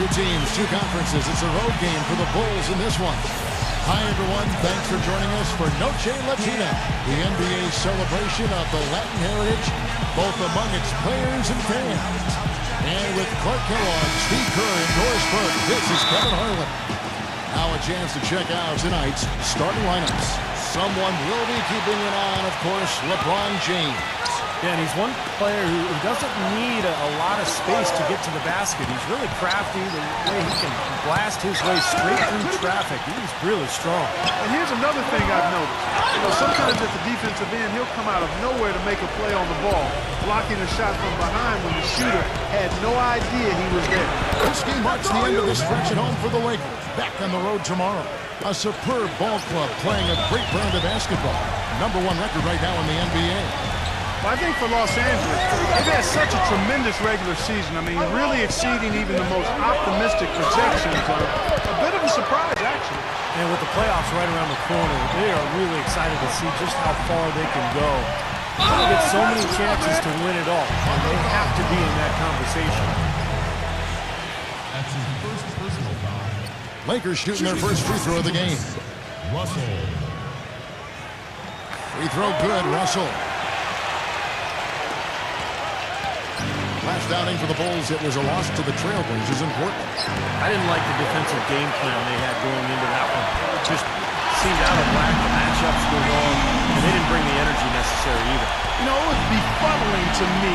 Two teams, two conferences. It's a road game for the Bulls in this one. Hi, everyone. Thanks for joining us for Noche Latina, the NBA celebration of the Latin heritage, both among its players and fans. And with Clark Kellogg, Steve Kerr, and Doris Burke, this is Kevin Harlan. Now a chance to check out tonight's starting lineups. Someone will be keeping an eye on, of course, LeBron James. Yeah, and he's one player who doesn't need a lot of space to get to the basket. He's really crafty. The way he can blast his way straight through traffic. He's really strong. And here's another thing I've noticed. Sometimes at the defensive end, he'll come out of nowhere to make a play on the ball, blocking a shot from behind when the shooter had no idea he was there. This game marks the end of the stretch at home for the Lakers. Back on the road tomorrow. A superb ball club playing a great brand of basketball. #1 record right now in the NBA. Well, I think for Los Angeles, they've had such a tremendous regular season. I mean, really exceeding even the most optimistic projections. A bit of a surprise, actually. And with the playoffs right around the corner, they are really excited to see just how far they can go. They get so many chances to win it all, and they have to be in that conversation. That's his first personal foul. Lakers shooting their first free throw of the game. Russell. Free throw good, Russell. Last outing for the Bulls, it was a loss to the Trailblazers in Portland. I didn't like the defensive game plan they had going into that one. It just seemed out of whack. The matchups were wrong, and they didn't bring the energy necessary either. You know, it was befuddling to me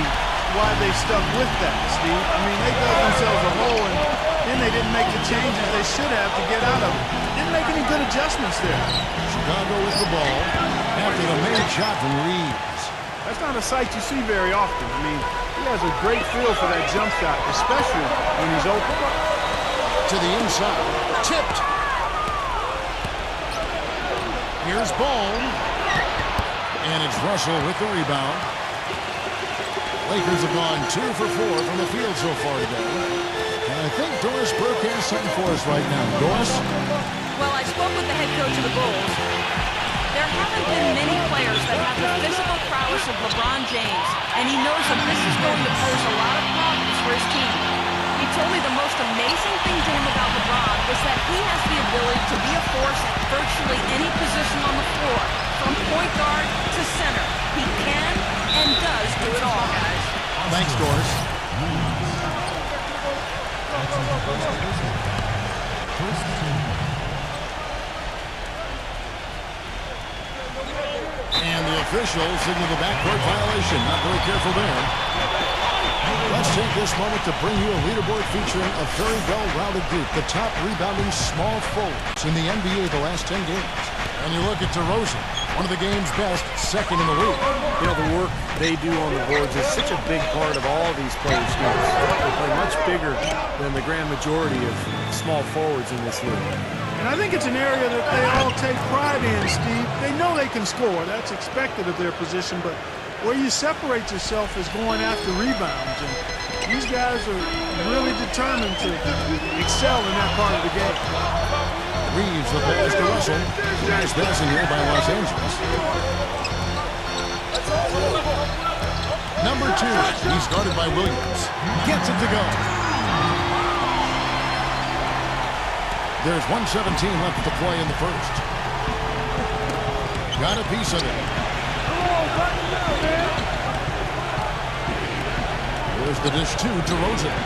why they stuck with that, Steve. I mean, they dug themselves a hole, and then they didn't make the changes they should have to get out of it. Didn't make any good adjustments there. Chicago with the ball after the main shot from Reeves. That's not a sight you see very often. I mean, he has a great feel for that jump shot, especially when he's open. To the inside. Tipped. Here's Ball. And it's Russell with the rebound. Lakers have gone 2 for 4 from the field so far today. And I think Doris Burke has something for us right now. Doris? Well, I spoke with the head coach of the Bulls. There haven't been many players that have the physical prowess of LeBron James, and he knows that this is going to pose a lot of problems for his team. He told me the most amazing thing to him about LeBron was that he has the ability to be a force at virtually any position on the floor, from point guard to center. He can and does do it all, guys. Thanks, Doris. That's his first personal foul. First team. And the official signaled the backcourt violation. Not very careful there. Let's take this moment to bring you a leaderboard featuring a very well-rounded group. The top rebounding small forwards in the NBA the last 10 games. And you look at DeRozan, one of the game's best, second in the league. You know, the work they do on the boards is such a big part of all these players' games. They play much bigger than the grand majority of small forwards in this league. And I think it's an area that they all take pride in, Steve. They know they can score. That's expected of their position. But where you separate yourself is going after rebounds. And these guys are really determined to excel in that part of the game. Reeves, the pass to Russell. Nice passing here by Los Angeles. Number 2, he's guarded by Williams. Gets it to go. There's 1:17 left to play in the first. Got a piece of it. There's the dish to DeRozan.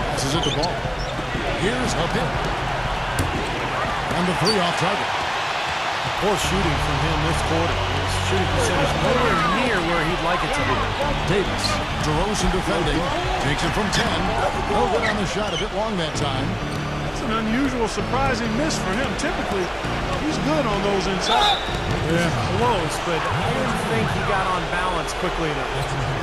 Passes it the ball. Here's a pick. And the 3 off target. Poor shooting from him this quarter. His shooting percentage nowhere near where he'd like it to be. Davis, DeRozan defending, takes it from 10. No good on the shot, a bit long that time. That's an unusual, surprising miss for him. Typically, he's good on those inside. Yeah, close, but I didn't think he got on balance quickly enough.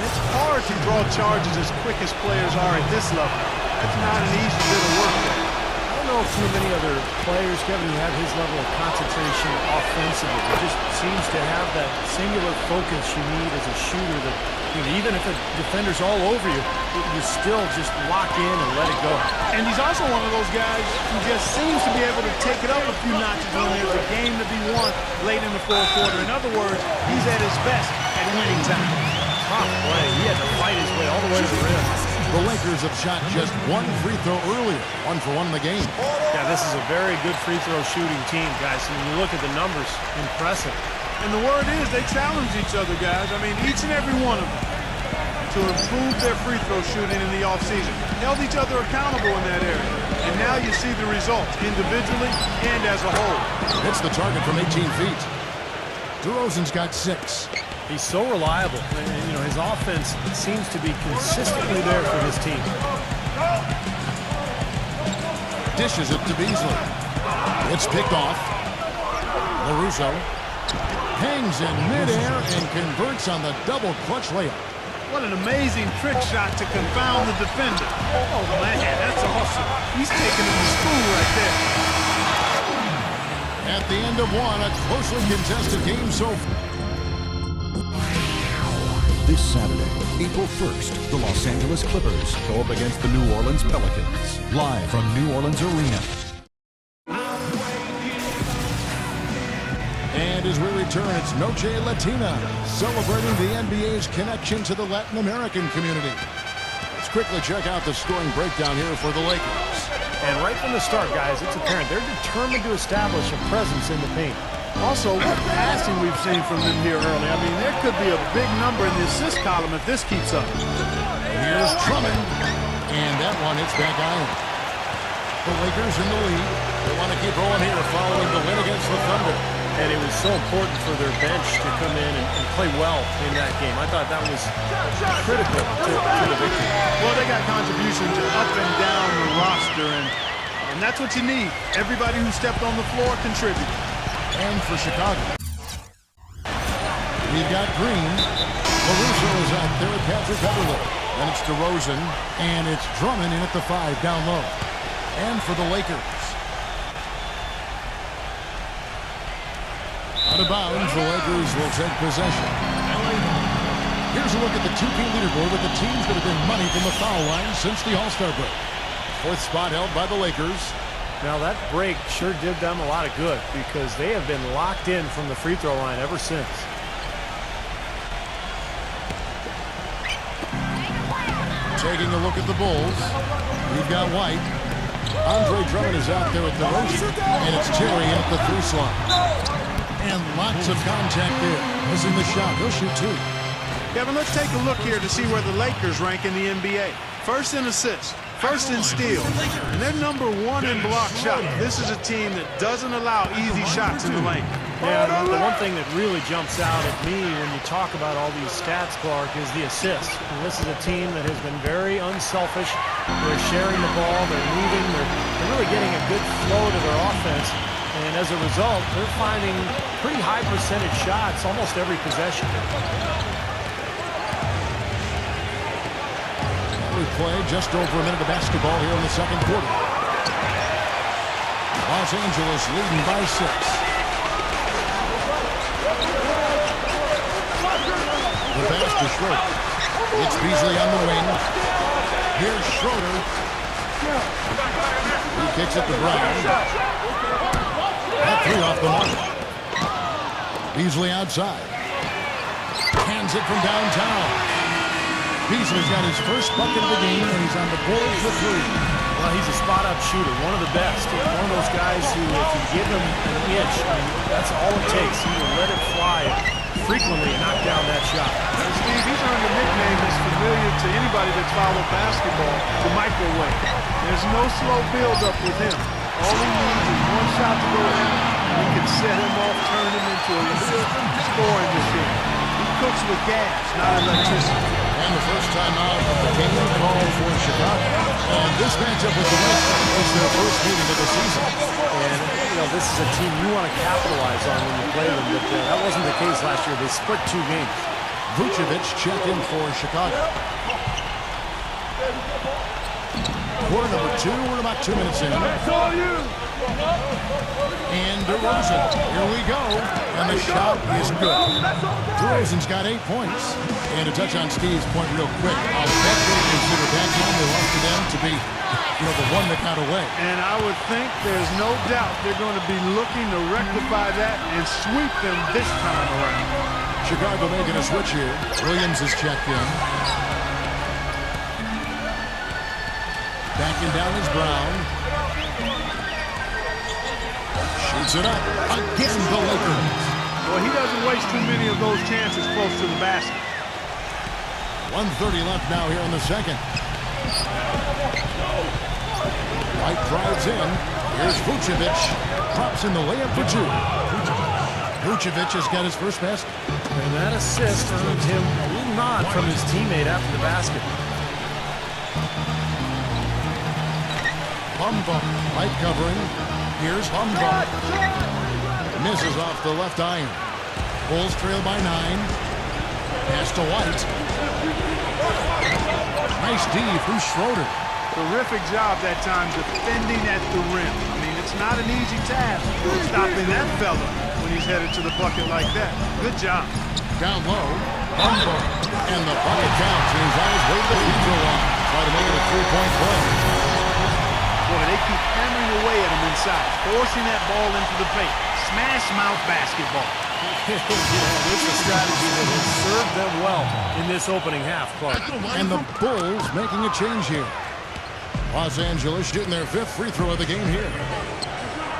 It's hard to draw charges as quick as players are at this level. That's not an easy bit of work. I don't know too many other players, Kevin, who have his level of concentration offensively. He just seems to have that singular focus you need as a shooter that, you know, even if a defender's all over you, you still just lock in and let it go. And he's also one of those guys who just seems to be able to take it up a few notches when there's a game to be won late in the fourth quarter. In other words, he's at his best at winning time. Tough play. He had to fight his way all the way to the rim. The Lakers have shot just one free throw earlier, 1 for 1 in the game. Yeah, this is a very good free throw shooting team, guys. And when you look at the numbers, impressive. And the word is they challenge each other, guys. I mean, each and every one of them to improve their free throw shooting in the offseason. Held each other accountable in that area. And now you see the results individually and as a whole. Hits the target from 18 feet. DeRozan's got 6. He's so reliable. And, you know, his offense seems to be consistently there for his team. Dishes it to Beasley. It's picked off. LaRusso hangs in midair and converts on the double clutch layup. What an amazing trick shot to confound the defender. Oh, man, that's awesome. He's taking him to school right there. At the end of one, a closely contested game so far. This Saturday, April 1st, the Los Angeles Clippers go up against the New Orleans Pelicans. Live from New Orleans Arena. And as we return, it's Noche Latina, celebrating the NBA's connection to the Latin American community. Let's quickly check out the scoring breakdown here for the Lakers. And right from the start, guys, it's apparent they're determined to establish a presence in the paint. Also, what passing we've seen from them here early. I mean, there could be a big number in the assist column if this keeps up. Here's Drummond, and that one hits back iron. The Lakers in the lead. They want to keep rolling here following the win against the Thunder. And it was so important for their bench to come in and play well in that game. I thought that was critical to the victory. Well, they got contributions up and down the roster, and that's what you need. Everybody who stepped on the floor contributed. And for Chicago, we've got Green. LaRusso is out there with Patrick Beverley. Then it's DeRozan, and it's Drummond in at the 5 down low. And for the Lakers, out of bounds, the Lakers will take possession. Here's a look at the 2K leaderboard with the teams that have been money from the foul line since the All-Star break. 4th spot held by the Lakers. Now that break sure did them a lot of good because they have been locked in from the free throw line ever since. Taking a look at the Bulls, we've got White. Andre Drummond is out there at the Rosen, and it's Terry in at the 3 slot. And lots of contact there. Missing the shot. He'll shoot 2. Kevin, let's take a look here to see where the Lakers rank in the NBA. First in assists, first in steals, and they're number 1 in block shots. This is a team that doesn't allow easy shots in the lane. Yeah, the one thing that really jumps out at me when you talk about all these stats, Clark, is the assists. And this is a team that has been very unselfish. They're sharing the ball, they're moving, they're really getting a good flow to their offense. And as a result, they're finding pretty high percentage shots almost every possession. We play just over a minute of basketball here in the second quarter. Los Angeles leading by 6. The pass to Schroeder. It's Beasley on the wing. Here's Schroeder. He kicks it to Brown. That 3 off the mark. Beasley outside. Hands it from downtown. Beasley's got his first bucket of the game, and he's on the board for 3. Well, he's a spot-up shooter, one of the best. One of those guys who, if you give him an inch, I mean, that's all it takes. He will let it fly frequently and knock down that shot. Steve, he's earned a nickname that's familiar to anybody that's followed basketball, the microwave. There's no slow build-up with him. All he needs is one shot to go in, and he can set him off, turn him into a scoring machine. He cooks with gas, not electricity. And the first time out of the game called for Chicago. And this matchup with the Lakers is their first meeting of the season. And, you know, this is a team you want to capitalize on when you play them, but that wasn't the case last year. They split 2 games. Vucevic checked in for Chicago. Quarter number 2, we're about 2 minutes in. And DeRozan, here we go. And the shot is good. DeRozan's got 8 points. And to touch on Steve's point real quick, that they consider that game belongs to them to be, the one that got away. And I would think there's no doubt they're going to be looking to rectify that and sweep them this time around. Chicago making a switch here. Williams is checked in. Backing down is Brown. Shoots it up. Again, the Lakers. Well, he doesn't waste too many of those chances close to the basket. 1:30 left now here in the second. White drives in. Here's Vucevic. Drops in the layup for two. Vucevic has got his first basket. And that assist earned him a little nod from his teammate after the basket. Bumba, light covering. Here's Bumba. Misses off the left iron. Bulls trail by 9. Pass to White. Nice D from Schroeder. Terrific job that time defending at the rim. I mean, it's not an easy task stopping that fella when he's headed to the bucket like that. Good job. Down low. Bumba. And the bucket counts. And he's on his way to the free throw line. Try to make it a 3-point play. Boy, they keep hammering away at him inside, forcing that ball into the paint. Smash mouth basketball. Yeah, this is a strategy that has served them well in this opening half, Clark. And the Bulls making a change here. Los Angeles shooting their 5th free throw of the game here.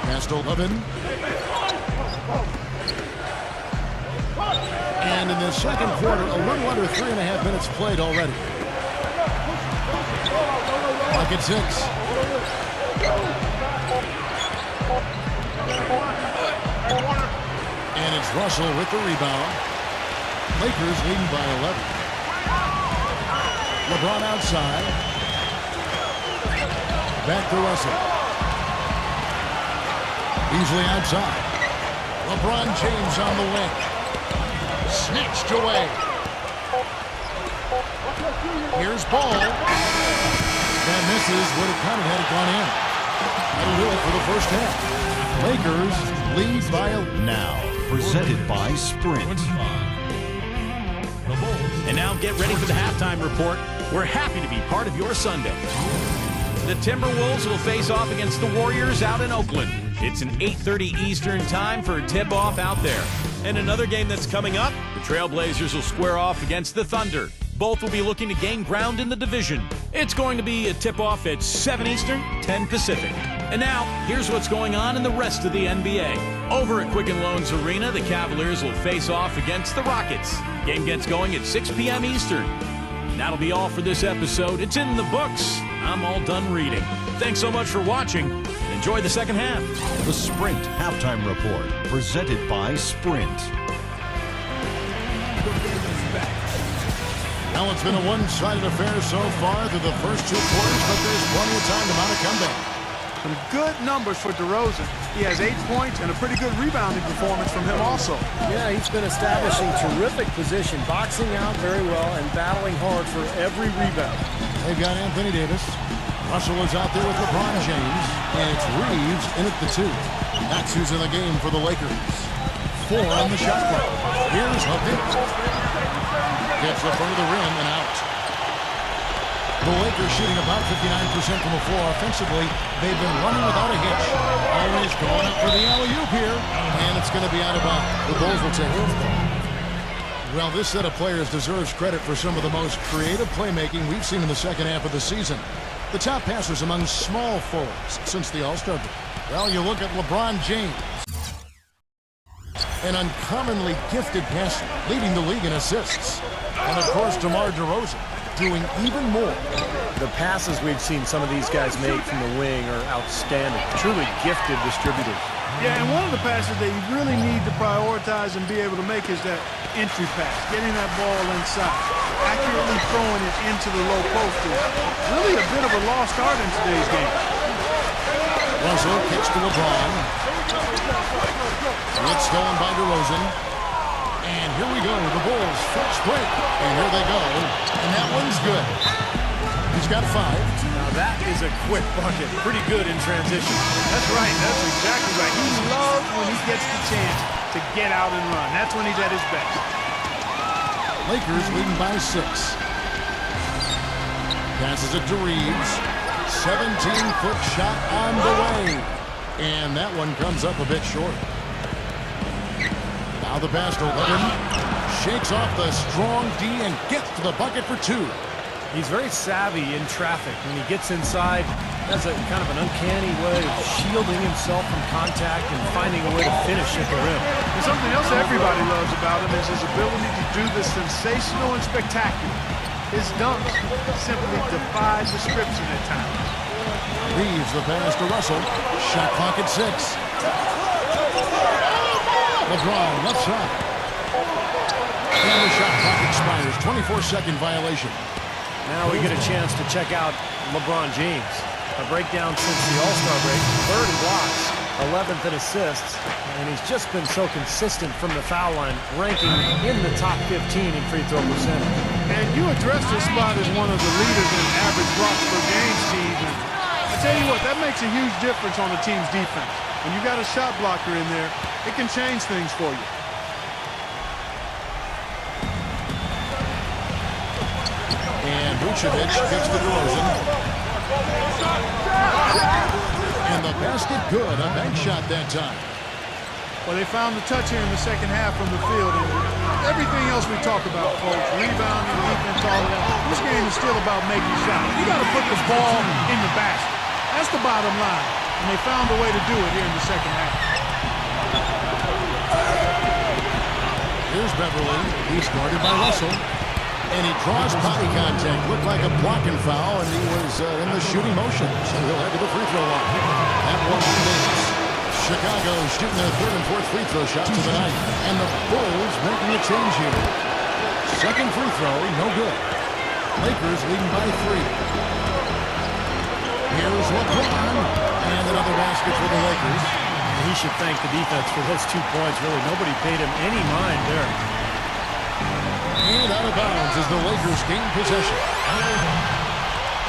Pass to Levin. And in the second quarter, a little under 3.5 minutes played already. Bucket 6. And it's Russell with the rebound. Lakers leading by 11. LeBron outside. Back to Russell. Beasley outside. LeBron James on the wing. Snatched away. Here's Ball. That misses. Would have counted had it gone in. That'll do it for the first half. Lakers lead by a... Now, presented by Sprint. And now get ready for the halftime report. We're happy to be part of your Sunday. The Timberwolves will face off against the Warriors out in Oakland. It's an 8:30 Eastern time for a tip-off out there. And another game that's coming up, the Trailblazers will square off against the Thunder. Both will be looking to gain ground in the division. It's going to be a tip-off at 7 Eastern, 10 Pacific. And now, here's what's going on in the rest of the NBA. Over at Quicken Loans Arena, the Cavaliers will face off against the Rockets. Game gets going at 6 p.m. Eastern. That'll be all for this episode. It's in the books. I'm all done reading. Thanks so much for watching. Enjoy the second half. The Sprint Halftime Report, presented by Sprint. Now it's been a one-sided affair so far through the first 2 quarters, but there's plenty of time to mount a comeback. Some good numbers for DeRozan. He has 8 points and a pretty good rebounding performance from him also. Yeah, he's been establishing terrific position, boxing out very well and battling hard for every rebound. They've got Anthony Davis. Russell is out there with LeBron James. And it's Reeves in at the 2. That's who's in the game for the Lakers. 4 on the shot clock. Here's Hooker. Gets the front of the rim and out. The Lakers shooting about 59% from the floor offensively. They've been running without a hitch. Always going up for the alley-oop here. And it's going to be out of bounds. The Bulls will take it. Well, this set of players deserves credit for some of the most creative playmaking we've seen in the second half of the season. The top passers among small forwards since the All-Star break. Well, you look at LeBron James. An uncommonly gifted passer, leading the league in assists. And, of course, DeMar DeRozan doing even more. The passes we've seen some of these guys make from the wing are outstanding. Truly gifted distributors. Yeah, and one of the passes that you really need to prioritize and be able to make is that entry pass, getting that ball inside. Accurately throwing it into the low post is really a bit of a lost art in today's game. Russell kicks to LeBron. It's stolen by DeRozan. And here we go, the Bulls fetch break. And here they go. And that one's good. He's got 5. Now that is a quick bucket. Pretty good in transition. That's right. That's exactly right. He loves when he gets the chance to get out and run. That's when he's at his best. Lakers leading by 6. Passes it to Reeves. 17-foot shot on the way. And that one comes up a bit short. Now the pass to Levin. Shakes off the strong D and gets to the bucket for 2. He's very savvy in traffic. When he gets inside, has a kind of an uncanny way of shielding himself from contact and finding a way to finish at the rim. And something else everybody loves about him is his ability to do the sensational and spectacular. His dunks simply defy description at times. Reeves the pass to Russell. Shot clock at 6. LeBron left side. And the shot clock expires. 24-second violation. Now we get a chance to check out LeBron James. A breakdown since the All-Star break. 3rd in blocks, 11th in assists, and he's just been so consistent from the foul line, ranking in the top 15 in free throw percentage. And you addressed his spot as one of the leaders in average blocks per game, Steve. And I tell you what, that makes a huge difference on the team's defense. When you got a shot blocker in there, it can change things for you. And Vucevic gets to DeRozan. And the basket good. A bank shot that time. Well, they found the touch here in the second half from the field. And everything else we talk about, folks, rebounding, defense, all of that, this game is still about making shots. You got to put the ball in the basket. That's the bottom line. And they found a way to do it here in the second half. Here's Beverly. He's guarded by Russell. And he draws body contact. Looked like a blocking foul, and he was in the shooting motion. So he'll head to the free throw line. That one misses. Chicago shooting their 3rd and 4th free throw shots of the night. And the Bulls making a change here. Second free throw, no good. Lakers leading by 3. Here's LeBron. And another basket for the Lakers. He should thank the defense for those 2 points. Really, nobody paid him any mind there. And out of bounds as the Lakers gain possession.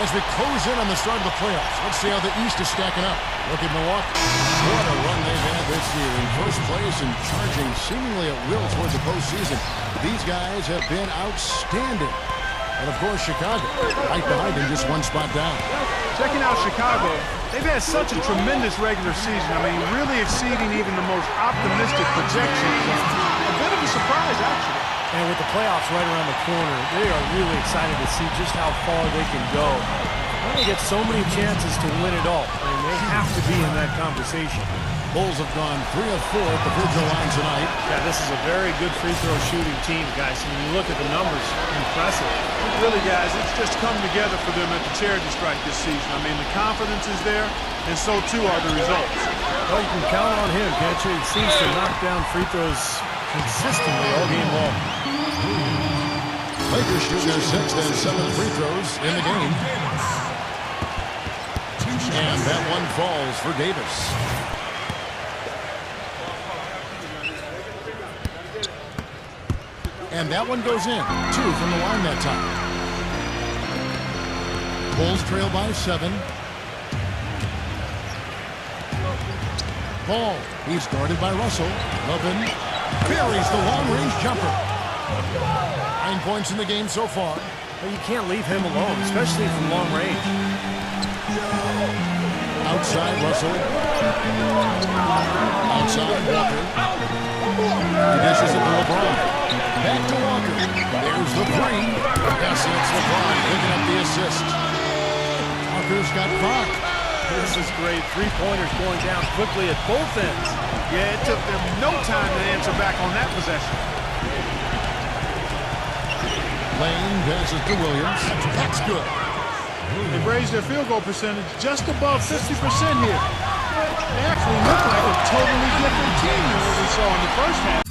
As we close in on the start of the playoffs, let's see how the East is stacking up. Look at Milwaukee. What a run they've had this year. In first place and charging seemingly at will toward the postseason. These guys have been outstanding. And, of course, Chicago right behind them, just 1 spot down. Checking out Chicago, they've had such a tremendous regular season. I mean, really exceeding even the most optimistic projections. A bit of a surprise, actually. And with the playoffs right around the corner, they are really excited to see just how far they can go. They get so many chances to win it all, and they have to be in that conversation. Bulls have gone 3 of 4 at the free throw line tonight. Yeah, this is a very good free throw shooting team, guys. When you look at the numbers, impressive. Really, guys, it's just come together for them at the charity strike this season. I mean, the confidence is there, and so too are the results. Well, you can count on him, can't you? He seems to knock down free throws consistently all game long. Lakers shooting their 6th and 7th free throws in the game. And that one falls for Davis. And that one goes in. 2 from the line that time. Bulls trail by 7. Ball. He's guarded by Russell. Levin buries the long-range jumper. 9 points in the game so far. But you can't leave him alone, especially from long range. Outside Russell. Outside Walker. He dishes it to LeBron. Back to Walker. There's the 3. Yes, it's LeBron picking up the assist. Walker's got 5. This is great. 3-pointers going down quickly at both ends. Yeah, it took them no time to answer back on that possession. Lane passes to Williams. That's good. They've raised their field goal percentage just above 50% here. They actually look like a totally different team than what we saw in the first half.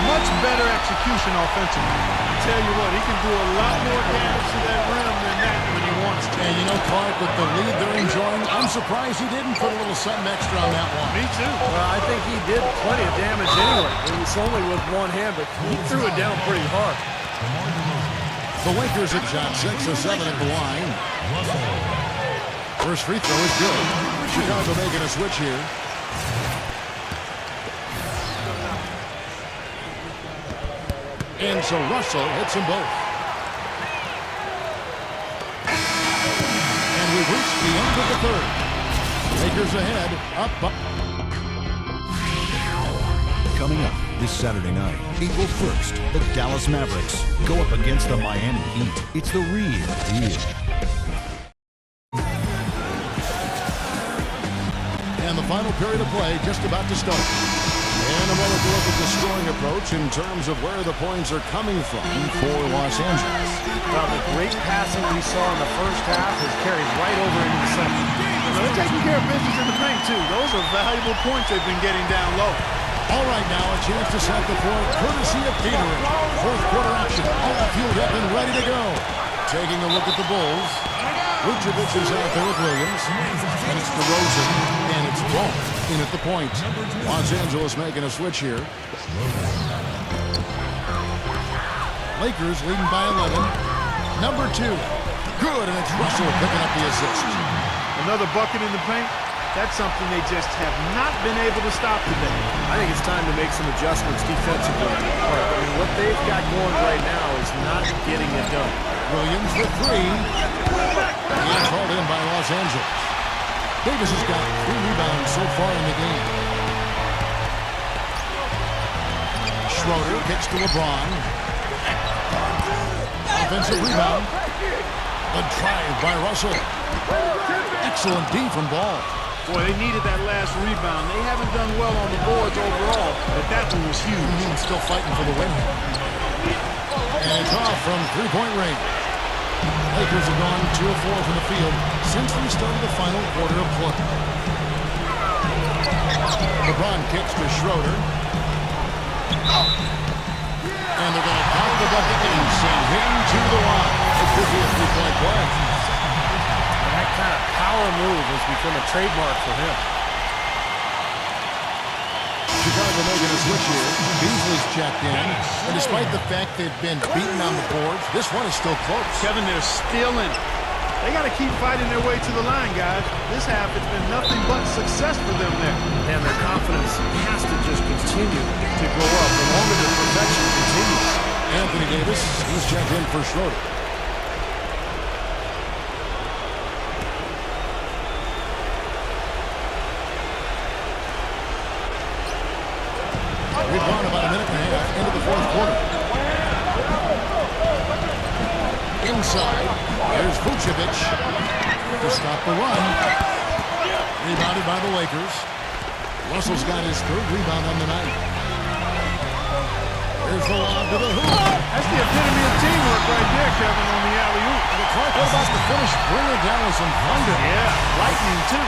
Much better execution offensively. I tell you what, he can do a lot more damage to that rim than that when he wants to. And you know, Clark, with the lead they're enjoying, I'm surprised he didn't put a little something extra on that one. Me too. Well, I think he did plenty of damage anyway. It was only with one hand, but he threw it down pretty hard. The Lakers have shot 6 of 7 at the line. First free throw is good. Chicago making a switch here. And so Russell hits them both. And we've reached the end of the 3rd. Lakers ahead, up. Coming up. This Saturday night, April 1st, the Dallas Mavericks go up against the Miami Heat. It's the real deal. And the final period of play just about to start. And a moment to look at the scoring approach in terms of where the points are coming from for Los Angeles. Well, the great passing we saw in the first half has carried right over into the second. They're taking care of business in the paint, too. Those are valuable points they've been getting down low. All right, now a chance to set the floor courtesy of Gatorade. Fourth quarter action, all fueled up and ready to go. Taking a look at the Bulls. Vucevic is out there with Williams. And it's DeRozan. And it's Ball in at the point. Los Angeles making a switch here. Lakers leading by 11. Number 2. Good, and it's Russell picking up the assist. Another bucket in the paint. That's something they just have not been able to stop today. I think it's time to make some adjustments defensively. I mean, what they've got going right now is not getting it done. Williams with 3. And called in by Los Angeles. Davis has got 3 rebounds so far in the game. Schroeder kicks to LeBron. Offensive rebound. A drive by Russell. Excellent D from Ball. Boy, they needed that last rebound. They haven't done well on the boards overall, but that one was huge. Still fighting for the win. And it's off from three-point range. Lakers have gone 2 of 4 from the field since we started the final quarter of play. LeBron kicks to Schroeder. And they're going to count the bucket and send him to the line. It could be a three-point play. That kind of power move has become a trademark for him. Chicago making a switch here. Beasley's checked in. And despite the fact they've been beaten on the boards, this one is still close. Kevin, they're still in it. They got to keep fighting their way to the line, guys. This half has been nothing but success for them there. And their confidence has to just continue to go up the longer the perfection continues. Anthony Davis, he's checked in for Schroeder. We've gone about a minute and a half into the fourth quarter. Inside, there's Vucevic to stop the run. Rebounded by the Lakers. Russell's got his 3rd rebound on the night. There's the lob to the hoop. That's the epitome of teamwork right there, Kevin, on the alley-oop. What about the finish? Bring it down with some thunder. Yeah, lightning, too.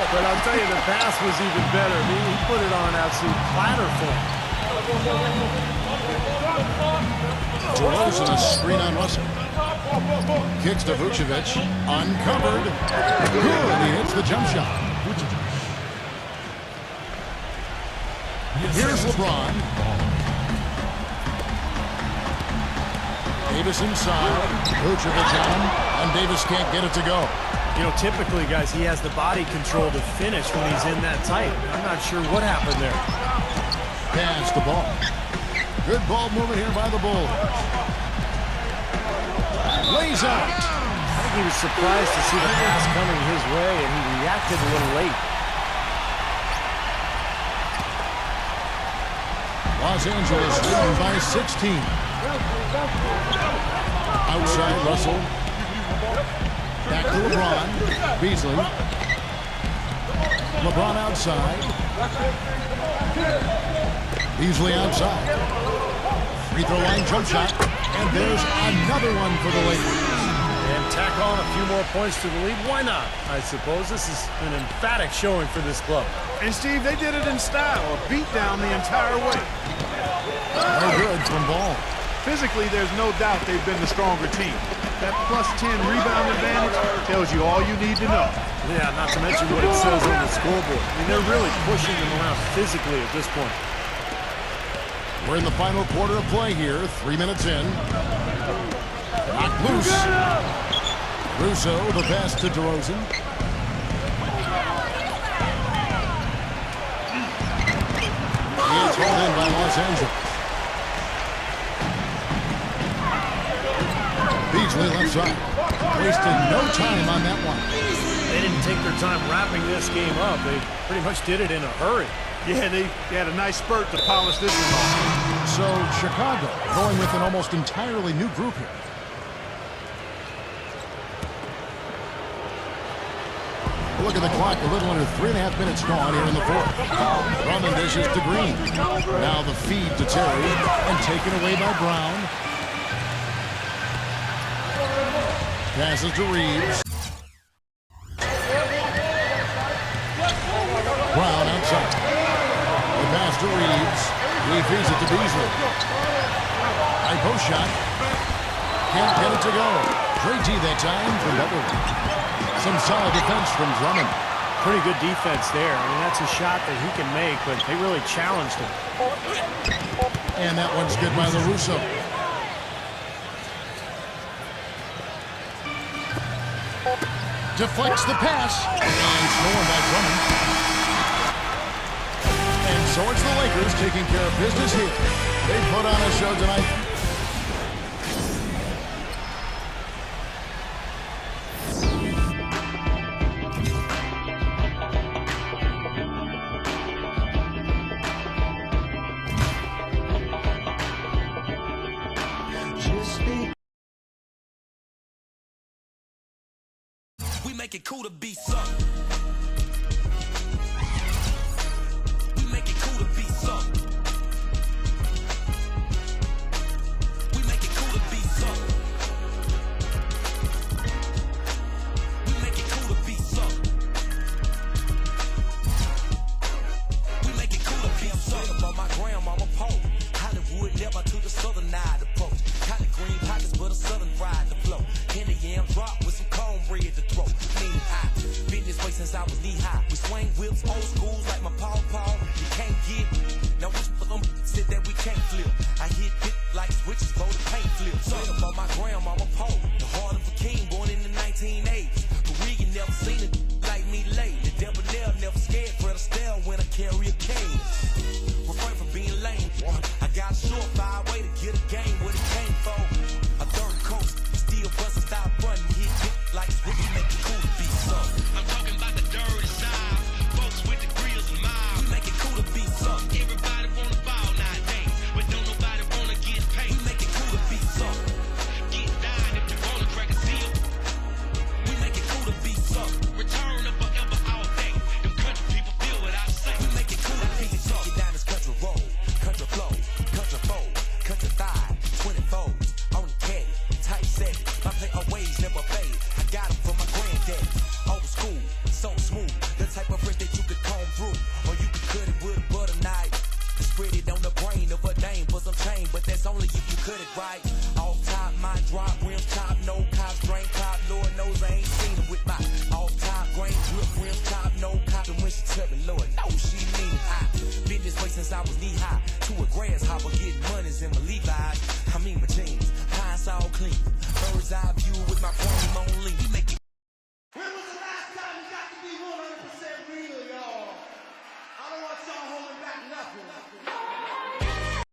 But I'll tell you, the pass was even better. He put it on an absolute platter for him. DeRozan a screen on Russell. Kicks to Vucevic. Uncovered. Good. He hits the jump shot. Here's LeBron. Davis inside. Vucevic on him. And Davis can't get it to go. You know, typically, guys, he has the body control to finish when he's in that tight. I'm not sure what happened there. Pass the ball. Good ball movement here by the Bulls. Lays out. I think he was surprised to see the pass coming his way, and he reacted a little late. Los Angeles leading by 16. Outside Russell. Back to LeBron. Beasley. LeBron outside. Beasley outside. Free throw line jump shot. And there's another one for the Lakers. And tack on a few more points to the lead. Why not? I suppose this is an emphatic showing for this club. And, Steve, they did it in style. A beat down the entire way. No good from Ball. Physically, there's no doubt they've been the stronger team. That +10 rebound advantage tells you all you need to know. Yeah, not to mention what it says on the scoreboard. I mean, they're really pushing them around physically at this point. We're in the final quarter of play here. 3 minutes in. Knocked loose. Russo, the pass to DeRozan. He is hauled in by Los Angeles. Beasley left side. Wasted no time on that one. They didn't take their time wrapping this game up. They pretty much did it in a hurry. Yeah, they had a nice spurt to polish this one off. So Chicago going with an almost entirely new group here. Look at the clock, a little under 3.5 minutes gone here in the fourth. Drummond dishes to Green. Now the feed to Terry and taken away by Brown. Passes to Reeves. Brown outside. The pass to Reeves. He feeds it to Beasley. High post shot. Can't get it to go. Great D that time from Beverly. Some solid defense from Drummond. Pretty good defense there. I mean, that's a shot that he can make, but they really challenged him. And that one's good by LaRusso. Deflects the pass. And stolen by Drummond. And so it's the Lakers taking care of business here. They put on a show tonight. Make it cool to be something. We make it cool to be something. We make it cool to be something. We make it cool to be something. We make it cool to be something. On my grandmama pole. Hollywood never to the southern eye approach. Collard green pockets but a southern fried to flow. Candy yam drop with some cornbread to throw. Been this way since I was knee-high. We swing whips, old schools like my paw. You can't get. Now which of them said that we can't flip? I hit it like switches for the paint flip. Straight up on my grandmama pole. The heart of a king born in the 1980s. But Regan never seen it like me late. The devil never scared for the stare when I carry a cane. Refrain from being lame. I got a short fire way to get a game what it came for. A third coast, still bustin' stop fun. Hit it like switches make it cool to be something. I'm talking about the dirty side. Folks with the grills and miles. We make it cool to be something. Everybody wanna ball nowadays, but don't nobody wanna get paid. We make it cool to be something. Get down if you wanna crack a seal. We make it cool to be something. Return to forever all day. Them country people feel what I say. We make it cool to be something. Get down this country road, country flow, country fold, country thigh, 20 folds on the caddy, tight set. My play always never fade. I got them from my granddaddy. Old school, so smooth. The type of friends that you could comb through, or you could cut it with a butter knife. Spread it on the brain of a dame for some change, but that's only if you cut it right. Off top, my drop, rim top, no cops, drain top. Lord knows I ain't seen it with my off top, grain grip, rim top, no cop. And when she tell me, Lord knows she mean it. I been this way since I was knee high. To a grasshopper, getting monies in my Levi's. I mean my jeans, pants all clean. Bird's eye view.